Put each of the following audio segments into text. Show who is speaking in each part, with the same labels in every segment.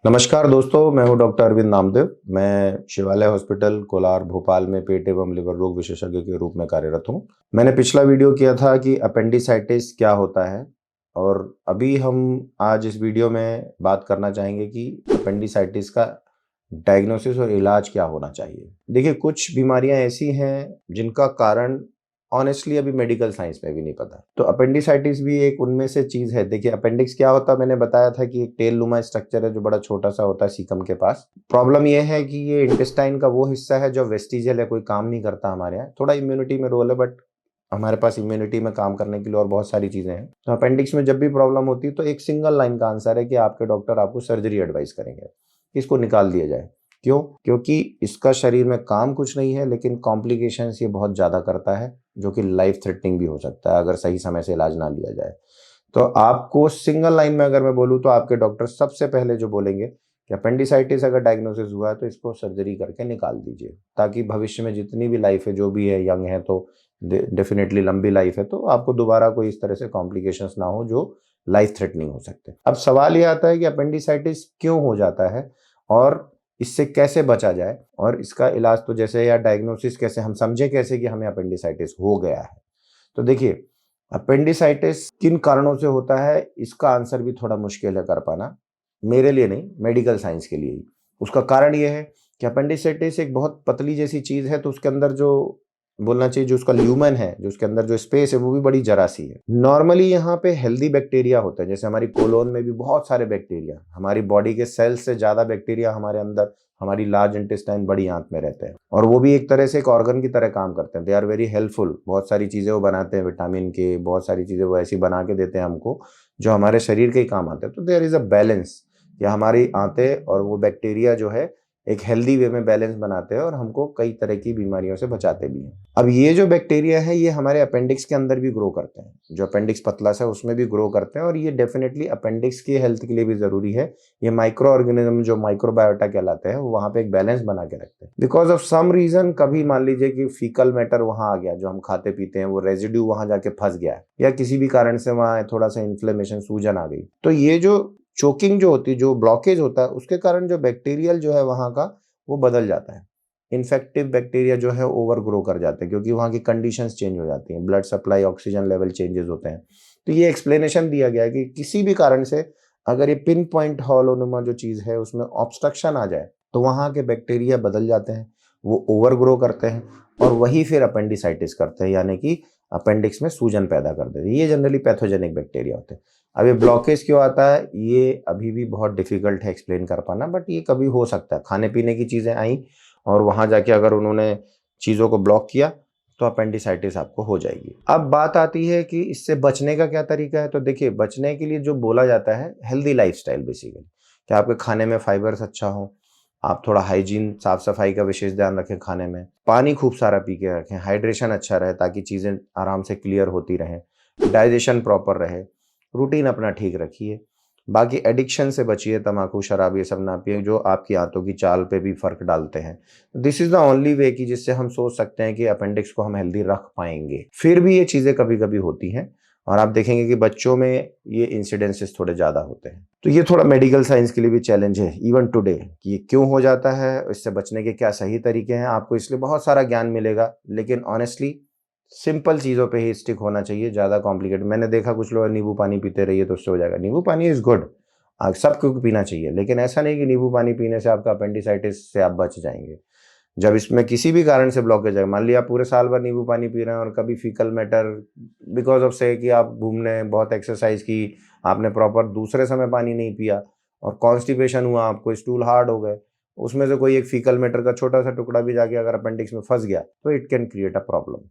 Speaker 1: नमस्कार दोस्तों, मैं हूं डॉक्टर अरविंद नामदेव। मैं शिवालय हॉस्पिटल कोलार भोपाल में पेट एवं लिवर रोग विशेषज्ञ के रूप में कार्यरत हूं। मैंने पिछला वीडियो किया था कि अपेंडिसाइटिस क्या होता है, और अभी हम आज इस वीडियो में बात करना चाहेंगे कि अपेंडिसाइटिस का डायग्नोसिस और इलाज क्या होना चाहिए। देखिए, कुछ बीमारियां ऐसी हैं जिनका कारण ऑनेस्टली अभी मेडिकल साइंस में भी नहीं पता। तो अपेंडिसाइटिस भी एक उनमें से चीज है। देखिए, अपेंडिक्स क्या होता है, मैंने बताया था कि एक टेल नुमा स्ट्रक्चर है जो बड़ा छोटा सा होता है सीकम के पास। प्रॉब्लम यह है कि ये इंटेस्टाइन का वो हिस्सा है जो वेस्टिजियल है, कोई काम नहीं करता हमारे यहाँ। थोड़ा इम्यूनिटी में रोल है, बट हमारे पास इम्यूनिटी में काम करने के लिए और बहुत सारी चीजें हैं। तो अपेंडिक्स में जब भी प्रॉब्लम होती है तो एक सिंगल लाइन का आंसर है कि आपके डॉक्टर आपको सर्जरी एडवाइस करेंगे, इसको निकाल दिया जाए। क्यों? क्योंकि इसका शरीर में काम कुछ नहीं है, लेकिन कॉम्प्लिकेशंस ये बहुत ज़्यादा करता है, जो कि लाइफ थ्रेटनिंग भी हो सकता है अगर सही समय से इलाज ना लिया जाए। तो आपको सिंगल लाइन में अगर मैं बोलूँ तो आपके डॉक्टर सबसे पहले जो बोलेंगे कि अपेंडिसाइटिस अगर डायग्नोसिस हुआ है तो इसको सर्जरी करके निकाल दीजिए, ताकि भविष्य में जितनी भी लाइफ है, जो भी है, यंग है तो डेफिनेटली लंबी लाइफ है, तो आपको दोबारा कोई इस तरह से कॉम्प्लिकेशंस ना हो जो लाइफ थ्रेटनिंग हो सकते हैं। अब सवाल ये आता है कि अपेंडिसाइटिस क्यों हो जाता है और इससे कैसे बचा जाए, और इसका इलाज तो जैसे, या डायग्नोसिस कैसे, हम समझे कैसे कि हमें अपेंडिसाइटिस हो गया है। तो देखिए, अपेंडिसाइटिस किन कारणों से होता है इसका आंसर भी थोड़ा मुश्किल है कर पाना, मेरे लिए नहीं, मेडिकल साइंस के लिए ही। उसका कारण ये है कि अपेंडिसाइटिस एक बहुत पतली जैसी चीज है, तो उसके अंदर जो बोलना चाहिए, जो उसका ल्यूमेन है, जो उसके अंदर जो स्पेस है, वो भी बड़ी जरा सी है। नॉर्मली यहाँ पे हेल्दी बैक्टीरिया होते हैं, जैसे हमारी कोलोन में भी बहुत सारे बैक्टीरिया, हमारी बॉडी के सेल्स से ज्यादा बैक्टीरिया हमारे अंदर, हमारी लार्ज इंटेस्टाइन, बड़ी आंत में रहते हैं, और वो भी एक तरह से एक ऑर्गन की तरह काम करते हैं। They are very helpful. बहुत सारी चीजें वो बनाते हैं, विटामिन के बहुत सारी चीजें वो ऐसी बना के देते हैं हमको जो हमारे शरीर के ही काम आते हैं। तो देयर इज अ बैलेंस, या हमारी आंतें और वो बैक्टीरिया जो है एक हेल्दी वे में बैलेंस बनाते हैं और हमको कई तरह की बीमारियों से बचाते भी हैं। अब ये जो बैक्टीरिया है ये हमारे अपेंडिक्स के अंदर भी ग्रो करते हैं, जो अपेंडिक्स पतला सा उसमें भी ग्रो करते हैं, और ये डेफिनेटली अपेंडिक्स की हेल्थ के लिए भी जरूरी है। ये माइक्रो ऑर्गेनिज्म जो माइक्रोबायोटा कहलाते हैं, वो वहां पे एक बैलेंस बना के रखते हैं। बिकॉज ऑफ सम रीजन, कभी मान लीजिए कि फीकल मैटर वहां आ गया, जो हम खाते पीते हैं, वो रेजिड्यू वहां जाके फंस गया है, या किसी भी कारण से वहां थोड़ा सा इन्फ्लेमेशन, सूजन आ गई, तो ये जो चोकिंग जो होती है, जो ब्लॉकेज होता है, उसके कारण जो बैक्टीरियल जो है वहां का, वो बदल जाता है। इन्फेक्टिव बैक्टीरिया जो है ओवर ग्रो कर जाते हैं, क्योंकि वहाँ की कंडीशंस चेंज हो जाती हैं, blood supply, oxygen level changes होते हैं। तो ये एक्सप्लेनेशन दिया गया है कि किसी भी कारण से अगर ये पिन पॉइंट हॉलोनुमा जो चीज़ है उसमें ऑब्स्ट्रक्शन आ जाए, तो वहाँ के बैक्टीरिया बदल जाते हैं, वो ओवर ग्रो करते हैं, और वही फिर अपेंडिसाइटिस करते हैं, यानी कि अपेंडिक्स में सूजन पैदा कर देते हैं। ये जनरली पैथोजेनिक बैक्टीरिया होते हैं। अब ये ब्लॉकेज क्यों आता है, ये अभी भी बहुत डिफिकल्ट है एक्सप्लेन कर पाना, बट ये कभी हो सकता है। खाने पीने की चीज़ें आई और वहां जाके अगर उन्होंने चीज़ों को ब्लॉक किया तो अपेंडिसाइटिस आपको हो जाएगी। अब बात आती है कि इससे बचने का क्या तरीका है। तो देखिए, बचने के लिए जो बोला जाता है, हेल्दी लाइफस्टाइल बेसिकली, कि आपके खाने में फाइबर्स अच्छा हो, आप थोड़ा हाइजीन, साफ सफाई का विशेष ध्यान रखें, खाने में पानी खूब सारा पी के रखें, हाइड्रेशन अच्छा रहे ताकि चीज़ें आराम से क्लियर होती रहें, डाइजेशन प्रॉपर रहे, रूटीन अपना ठीक रखिए। बाकी एडिक्शन से बचिए, तम्बाकू शराब ये सब ना पिए, जो आपकी आंतों की चाल पे भी फर्क डालते हैं। This is the only way कि जिससे हम सोच सकते हैं कि अपेंडिक्स को हम हेल्दी रख पाएंगे। फिर भी ये चीजें कभी कभी होती हैं, और आप देखेंगे कि बच्चों में ये इंसिडेंसेस थोड़े ज्यादा होते हैं। तो ये थोड़ा मेडिकल साइंस के लिए भी चैलेंज है इवन टुडे, कि ये क्यों हो जाता है, इससे बचने के क्या सही तरीके हैं। आपको इसलिए बहुत सारा ज्ञान मिलेगा, लेकिन ऑनेस्टली सिंपल चीज़ों पे ही स्टिक होना चाहिए। ज़्यादा कॉम्प्लिकेटेड, मैंने देखा कुछ लोग नींबू पानी पीते रहिए तो उससे हो जाएगा। नींबू पानी इज़ गुड, सबको पीना चाहिए, लेकिन ऐसा नहीं कि नींबू पानी पीने से आपका अपेंडिसाइटिस से आप बच जाएंगे। जब इसमें किसी भी कारण से ब्लॉकेज है, मान लिया आप पूरे साल भर नींबू पानी पी रहे हैं और कभी फीकल मैटर, बिकॉज ऑफ से कि आप घूमने, बहुत एक्सरसाइज की, आपने प्रॉपर दूसरे समय पानी नहीं पिया और कॉन्स्टिपेशन हुआ, आपको स्टूल हार्ड हो गए, उसमें से कोई एक फीकल मैटर का छोटा सा टुकड़ा भी जाके अगर अपेंडिक्स में फंस गया तो it can create a problem.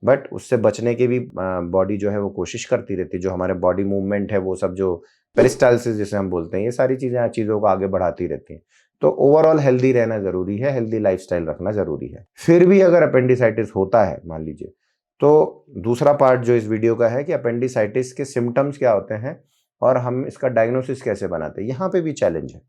Speaker 1: But उससे बचने की भी बॉडी जो है वो कोशिश करती रहती है। जो हमारे बॉडी मूवमेंट है, वो सब जो पेरिस्टाल्सिस जिसे हम बोलते हैं, ये सारी चीज़ों को आगे बढ़ाती रहती हैं। तो ओवरऑल हेल्दी रहना जरूरी है, हेल्दी लाइफस्टाइल रखना जरूरी है। फिर भी अगर अपेंडिसाइटिस होता है मान लीजिए, तो दूसरा पार्ट जो इस वीडियो का है कि अपेंडिसाइटिस के सिम्टम्स क्या होते हैं और हम इसका डायग्नोसिस कैसे बनाते हैं, यहाँ पे भी चैलेंज है।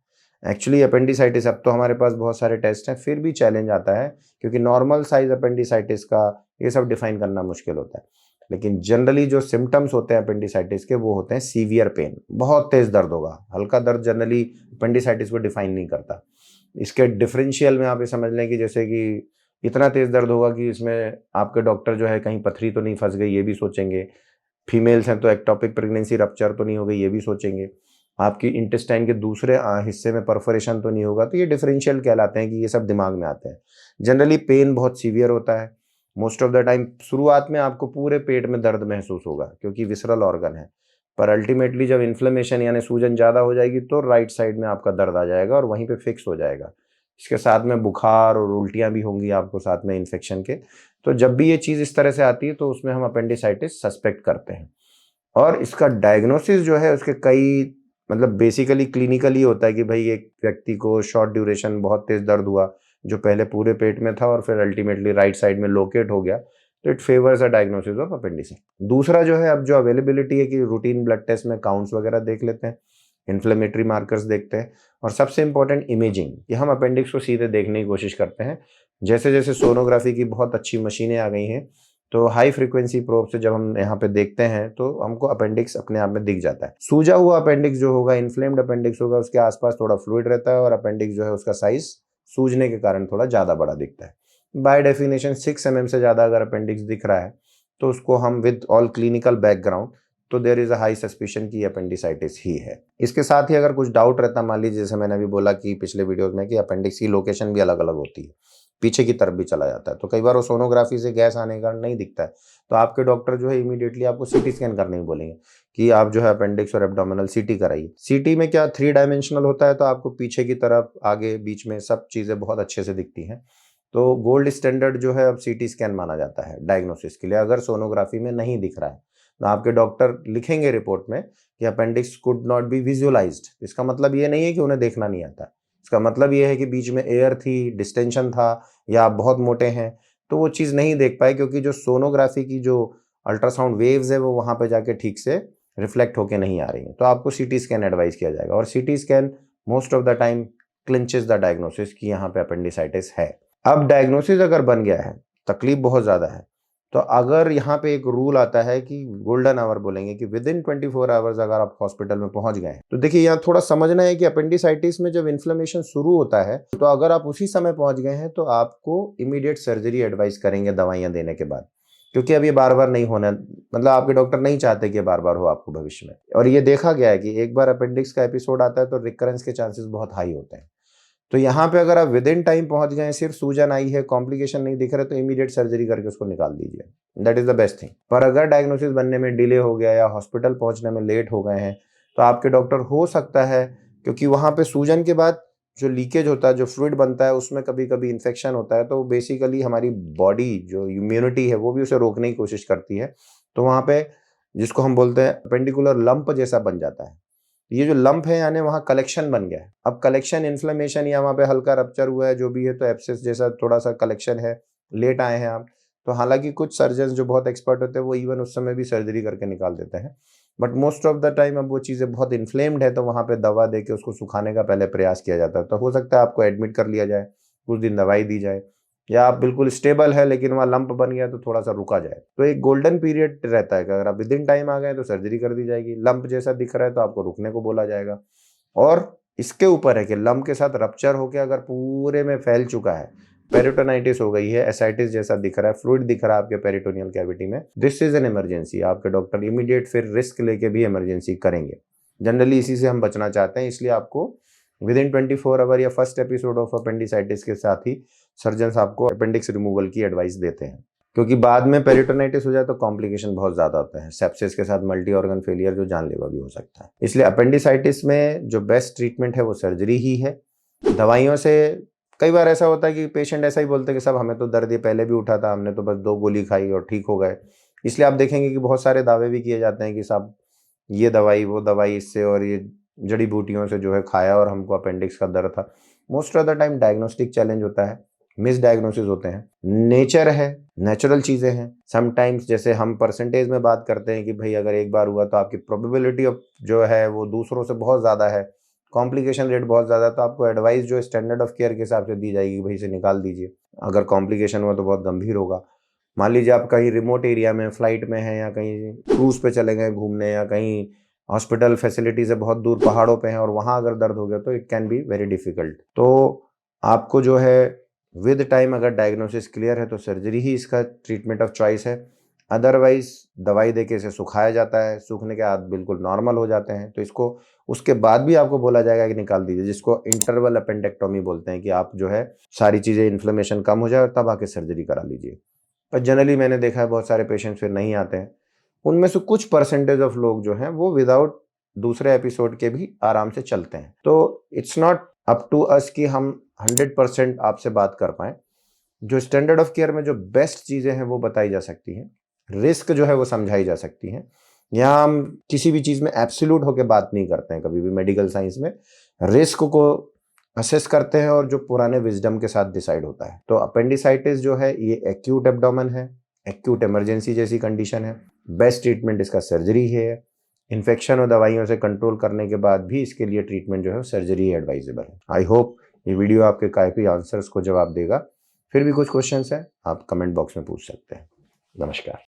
Speaker 1: एक्चुअली अपेंडिसाइटिस, अब तो हमारे पास बहुत सारे टेस्ट हैं, फिर भी चैलेंज आता है, क्योंकि नॉर्मल साइज अपेंडिसाइटिस का ये सब डिफाइन करना मुश्किल होता है। लेकिन जनरली जो सिम्टम्स होते हैं अपेंडिसाइटिस के वो होते हैं सीवियर पेन, बहुत तेज दर्द होगा। हल्का दर्द जनरली अपेंडिसाइटिस को डिफाइन नहीं करता। इसके डिफरेंशियल में आप ये समझ लें कि जैसे कि इतना तेज दर्द होगा कि इसमें आपके डॉक्टर जो है कहीं पथरी तो नहीं फंस गई ये भी सोचेंगे, फीमेल्स हैं तो एक्टोपिक प्रेगनेंसी रप्चर तो नहीं हो गई ये भी सोचेंगे, आपकी इंटेस्टाइन के दूसरे हिस्से में परफोरेशन तो नहीं होगा। तो ये डिफरेंशियल कहलाते हैं कि ये सब दिमाग में आते हैं। जनरली पेन बहुत सीवियर होता है। मोस्ट ऑफ द टाइम शुरुआत में आपको पूरे पेट में दर्द महसूस होगा क्योंकि विसरल ऑर्गन है, पर अल्टीमेटली जब इन्फ्लेमेशन यानी सूजन ज़्यादा हो जाएगी तो राइट साइड में आपका दर्द आ जाएगा और वहीं पे फिक्स हो जाएगा। इसके साथ में बुखार और उल्टियाँ भी होंगी आपको साथ में इन्फेक्शन के। तो जब भी ये चीज़ इस तरह से आती है तो उसमें हम अपेंडिसाइटिस सस्पेक्ट करते हैं। और इसका डायग्नोसिस जो है उसके कई मतलब बेसिकली क्लिनिकली होता है कि भाई एक व्यक्ति को शॉर्ट ड्यूरेशन बहुत तेज दर्द हुआ जो पहले पूरे पेट में था और फिर अल्टीमेटली राइट साइड में लोकेट हो गया, तो it favours a diagnosis of appendicitis. दूसरा जो है अब जो अवेलेबिलिटी है कि रूटीन ब्लड टेस्ट में काउंट्स वगैरह देख लेते हैं, इन्फ्लेमेटरी मार्कर्स देखते हैं और सबसे इंपॉर्टेंट इमेजिंग, कि हम अपेंडिक्स को सीधे देखने की कोशिश करते हैं। जैसे जैसे सोनोग्राफी की बहुत अच्छी मशीनें आ गई हैं तो हाई फ्रीक्वेंसी प्रोब से जब हम यहाँ पे देखते हैं तो हमको अपेंडिक्स अपने आप में दिख जाता है। सूजा हुआ अपेंडिक्स जो होगा, इन्फ्लेम्ड अपेंडिक्स होगा, उसके आसपास थोड़ा फ्लूइड रहता है और अपेंडिक्स जो है उसका साइज सूजने के कारण थोड़ा ज़्यादा बड़ा दिखता है। बाय डेफिनेशन 6 mm से ज़्यादा अगर अपेंडिक्स दिख रहा है तो उसको हम विद ऑल क्लिनिकल बैकग्राउंड तो there is a high suspicion की अपेंडिसाइटिस ही है। इसके साथ ही अगर कुछ डाउट रहता, मान लीजिए जैसे मैंने अभी बोला कि पिछले वीडियोस में कि अपेंडिक्स की लोकेशन भी अलग अलग होती है, पीछे की तरफ भी चला जाता है, तो कई बार वो सोनोग्राफी से गैस आने के कारण नहीं दिखता है तो आपके डॉक्टर जो है इमीडिएटली आपको सीटी स्कैन करने ही बोलेंगे कि आप जो है अपेंडिक्स और एब्डोमिनल सीटी कराइए। सीटी में क्या 3 डायमेंशनल होता है तो आपको पीछे की तरफ, आगे, बीच में सब चीज़ें बहुत अच्छे से दिखती हैं। तो गोल्ड स्टैंडर्ड जो है अब सीटी स्कैन माना जाता है डायग्नोसिस के लिए। अगर सोनोग्राफी में नहीं दिख रहा है तो आपके डॉक्टर लिखेंगे रिपोर्ट में कि appendix could not be visualised. इसका मतलब ये नहीं है कि उन्हें देखना नहीं आता, इसका मतलब ये है कि बीच में एयर थी, डिस्टेंशन था या आप बहुत मोटे हैं तो वो चीज़ नहीं देख पाए क्योंकि जो सोनोग्राफी की जो अल्ट्रासाउंड वेव्स है वो वहाँ पे जाके ठीक से रिफ्लेक्ट होके नहीं आ रही हैं, तो आपको सीटी स्कैन एडवाइस किया जाएगा। और CT scan most of the time clinches the diagnosis कि यहाँ पे अपेंडिसाइटिस है। अब डायग्नोसिस अगर बन गया है, तकलीफ बहुत ज़्यादा है, तो अगर यहाँ पे एक रूल आता है कि गोल्डन आवर बोलेंगे कि विद इन 24 आवर्स अगर आप हॉस्पिटल में पहुंच गए हैं, तो देखिए यहाँ थोड़ा समझना है कि अपेंडिसाइटिस में जब इन्फ्लेमेशन शुरू होता है तो अगर आप उसी समय पहुंच गए हैं तो आपको इमीडिएट सर्जरी एडवाइस करेंगे दवाइयाँ देने के बाद, क्योंकि अब ये बार बार नहीं होना, मतलब आपके डॉक्टर नहीं चाहते कि बार बार हो आपको भविष्य में। और ये देखा गया है कि एक बार अपेंडिक्स का एपिसोड आता है तो रिकरेंस के चांसेस बहुत हाई होते हैं। तो यहाँ पे अगर आप विद इन टाइम पहुंच गए, सिर्फ सूजन आई है, कॉम्प्लिकेशन नहीं दिख रहा, तो इमीडिएट सर्जरी करके उसको निकाल दीजिए, that is the best thing. पर अगर डायग्नोसिस बनने में डिले हो गया या हॉस्पिटल पहुंचने में लेट हो गए हैं तो आपके डॉक्टर हो सकता है, क्योंकि वहाँ पे सूजन के बाद जो लीकेज होता है, जो फ्लूइड बनता है, उसमें कभी कभी इन्फेक्शन होता है, तो बेसिकली हमारी बॉडी जो इम्यूनिटी है वो भी उसे रोकने की कोशिश करती है। तो वहाँ पे जिसको हम बोलते हैं अपेंडिकुलर लंप जैसा बन जाता है। ये जो लंप है यानी वहाँ कलेक्शन बन गया है। अब कलेक्शन इन्फ्लेमेशन या वहाँ पे हल्का रप्चर हुआ है जो भी है, तो एब्सेस जैसा थोड़ा सा कलेक्शन है, लेट आए हैं आप, तो हालांकि कुछ सर्जन जो बहुत एक्सपर्ट होते हैं वो इवन उस समय भी सर्जरी करके निकाल देते हैं, but most of the time अब वो चीज़ें बहुत इन्फ्लेम्ड है तो वहाँ पे दवा दे के उसको सुखाने का पहले प्रयास किया जाता है। तो हो सकता है आपको एडमिट कर लिया जाए, कुछ दिन दवाई दी जाए, या आप बिल्कुल स्टेबल है लेकिन वहाँ लंप बन गया तो थोड़ा सा रुका जाए। तो एक गोल्डन पीरियड रहता है कि अगर आप विद इन टाइम आ गए तो सर्जरी कर दी जाएगी, लंप जैसा दिख रहा है तो आपको रुकने को बोला जाएगा। और इसके ऊपर है कि लंप के साथ रप्चर होकर अगर पूरे में फैल चुका है, पेरिटोनाइटिस हो गई है, एसाइटिस जैसा दिख रहा है, फ्लूइड दिख रहा है आपके पेरिटोनियल कैविटी में, दिस इज एन इमरजेंसी। आपके डॉक्टर इमीडिएट फिर रिस्क लेके भी इमरजेंसी करेंगे। जनरली इसी से हम बचना चाहते हैं, इसलिए आपको विद इन 24 आवर या फर्स्ट एपिसोड ऑफ अपेंडिसाइटिस के साथ ही सर्जन आपको अपेंडिक्स रिमूवल की एडवाइस देते हैं, क्योंकि बाद में पेरिटोनाइटिस हो जाए तो कॉम्प्लिकेशन बहुत ज्यादा होता है, सेप्सिस के साथ मल्टी ऑर्गन फेलियर जो जानलेवा भी हो सकता है। इसलिए अपेंडिसाइटिस में जो बेस्ट ट्रीटमेंट है वो सर्जरी ही है। दवाइयों से कई बार ऐसा होता है कि पेशेंट ऐसा ही बोलते हैं कि साहब हमें तो दर्द ये पहले भी उठा था, हमने तो बस 2 गोली खाई और ठीक हो गए। इसलिए आप देखेंगे कि बहुत सारे दावे भी किए जाते हैं कि साहब ये दवाई वो दवाई इससे और ये जड़ी बूटियों से जो है खाया और हमको अपेंडिक्स का दर्द था। Most of the time diagnostic challenge होता है, मिस डायग्नोसिस होते हैं, नेचर है, नेचुरल चीजें हैं। समटाइम्स जैसे हम परसेंटेज में बात करते हैं कि भाई अगर एक बार हुआ तो आपकी प्रोबेबिलिटी ऑफ जो है वो दूसरों से बहुत ज़्यादा है, कॉम्प्लिकेशन रेट बहुत ज़्यादा, तो आपको एडवाइस जो स्टैंडर्ड ऑफ केयर के हिसाब से दी जाएगी, भाई इसे निकाल दीजिए। अगर कॉम्प्लिकेशन हुआ तो बहुत गंभीर होगा। मान लीजिए आप कहीं रिमोट एरिया में फ्लाइट में हैं या कहीं क्रूज पे चले गए घूमने या कहीं हॉस्पिटल फैसिलिटीज है बहुत दूर पहाड़ों पे हैं और वहां अगर दर्द हो गया तो it can be very difficult. तो आपको जो है विद टाइम अगर डायग्नोसिस क्लियर है तो सर्जरी ही इसका ट्रीटमेंट ऑफ चॉइस है। अदरवाइज दवाई देके इसे सुखाया जाता है, सूखने के बाद बिल्कुल नॉर्मल हो जाते हैं, तो इसको उसके बाद भी आपको बोला जाएगा कि निकाल दीजिए, जिसको इंटरवल अपेंडेक्टोमी बोलते हैं कि आप जो है सारी चीजें इन्फ्लेमेशन कम हो जाए और तब आके सर्जरी करा लीजिए। पर जनरली मैंने देखा है बहुत सारे पेशेंट्स फिर नहीं आते हैं। उनमें से कुछ परसेंटेज ऑफ लोग जो हैं वो विदाउट दूसरे एपिसोड के भी आराम से चलते हैं। तो it's not up to us कि हम 100% आपसे बात कर पाए। जो स्टैंडर्ड ऑफ केयर में जो बेस्ट चीजें हैं वो बताई जा सकती हैं, रिस्क जो है वो समझाई जा सकती हैं। यहाँ हम किसी भी चीज में एब्सोल्यूट होकर बात नहीं करते हैं कभी भी। मेडिकल साइंस में रिस्क को असेस करते हैं और जो पुराने विजडम के साथ डिसाइड होता है। तो अपेंडिसाइटिस जो है ये एक्यूट एब्डोमेन है, एक्यूट इमरजेंसी जैसी कंडीशन है। बेस्ट ट्रीटमेंट इसका सर्जरी है। इन्फेक्शन और दवाइयों से कंट्रोल करने के बाद भी इसके लिए ट्रीटमेंट जो है सर्जरी एडवाइजेबल है। आई होप ये वीडियो आपके काफी आंसर्स को जवाब देगा। फिर भी कुछ क्वेश्चंस हैं आप कमेंट बॉक्स में पूछ सकते हैं। नमस्कार।